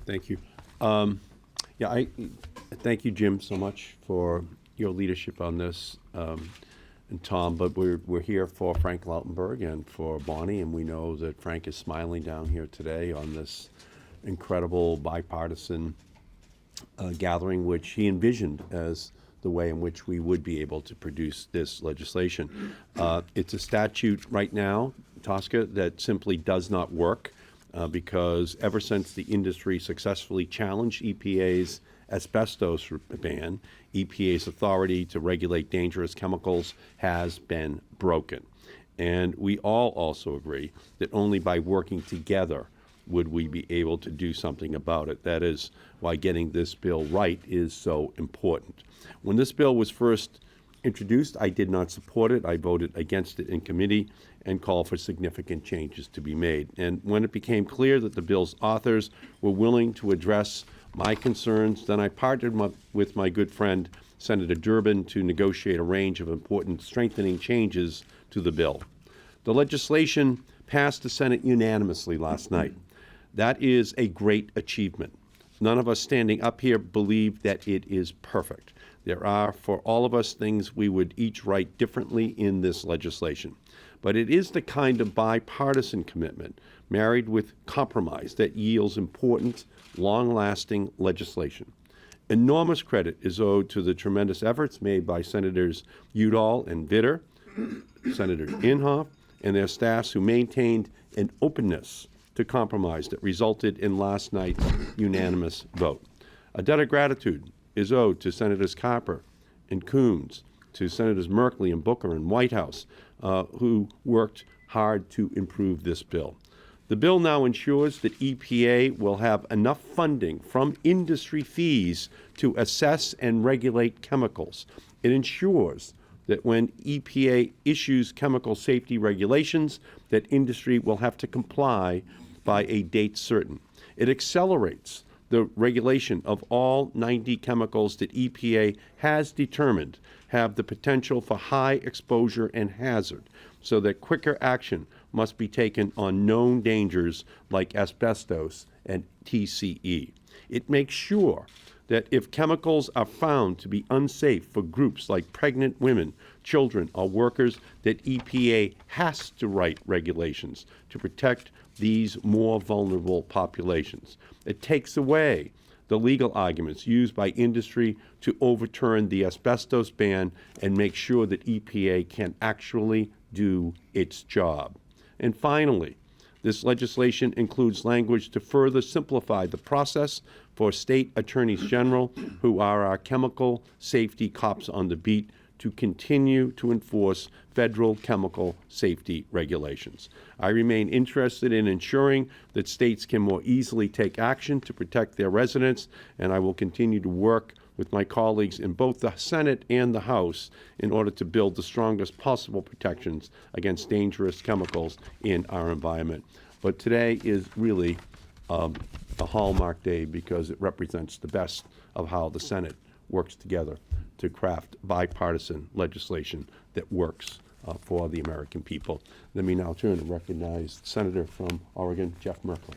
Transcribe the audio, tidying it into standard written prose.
Thank you. Yeah, I thank you, Jim, so much for your leadership on this, and Tom. But we're here for Frank Lautenberg and for Bonnie, and we know that Frank is smiling down here today on this incredible bipartisan gathering, which he envisioned as the way in which we would be able to produce this legislation. It's a statute right now, Tosca, that simply does not work because ever since the industry successfully challenged EPA's asbestos ban, EPA's authority to regulate dangerous chemicals has been broken. And we all also agree that only by working together would we be able to do something about it. That is why getting this bill right is so important. When this bill was first introduced, I did not support it. I voted against it in committee and called for significant changes to be made. And when it became clear that the bill's authors were willing to address my concerns, then I partnered with my good friend, Senator Durbin, to negotiate a range of important strengthening changes to the bill. The legislation passed the Senate unanimously last night. That is a great achievement. None of us standing up here believe that it is perfect. There are, for all of us, things we would each write differently in this legislation. But it is the kind of bipartisan commitment, married with compromise, that yields important, long-lasting legislation. Enormous credit is owed to the tremendous efforts made by Senators Udall and Vitter, Senator Inhofe, and their staffs who maintained an openness to compromise that resulted in last night's unanimous vote. A debt of gratitude is owed to Senators Carper and Coons, to Senators Merkley and Booker and Whitehouse, who worked hard to improve this bill. The bill now ensures that EPA will have enough funding from industry fees to assess and regulate chemicals. It ensures that when EPA issues chemical safety regulations, that industry will have to comply by a date certain. It accelerates the regulation of all 90 chemicals that EPA has determined have the potential for high exposure and hazard, so that quicker action must be taken on known dangers like asbestos and TSCA. It makes sure that if chemicals are found to be unsafe for groups like pregnant women, children, or workers, that EPA has to write regulations to protect these more vulnerable populations. It takes away the legal arguments used by industry to overturn the asbestos ban and make sure that EPA can actually do its job. And finally, this legislation includes language to further simplify the process for state attorneys general, who are our chemical safety cops on the beat, to continue to enforce federal chemical safety regulations. I remain interested in ensuring that states can more easily take action to protect their residents, and I will continue to work with my colleagues in both the Senate and the House in order to build the strongest possible protections against dangerous chemicals in our environment. But today is really a hallmark day because it represents the best of how the Senate works together to craft bipartisan legislation that works for the American people. Let me now turn and recognize the Senator from Oregon, Jeff Merkley.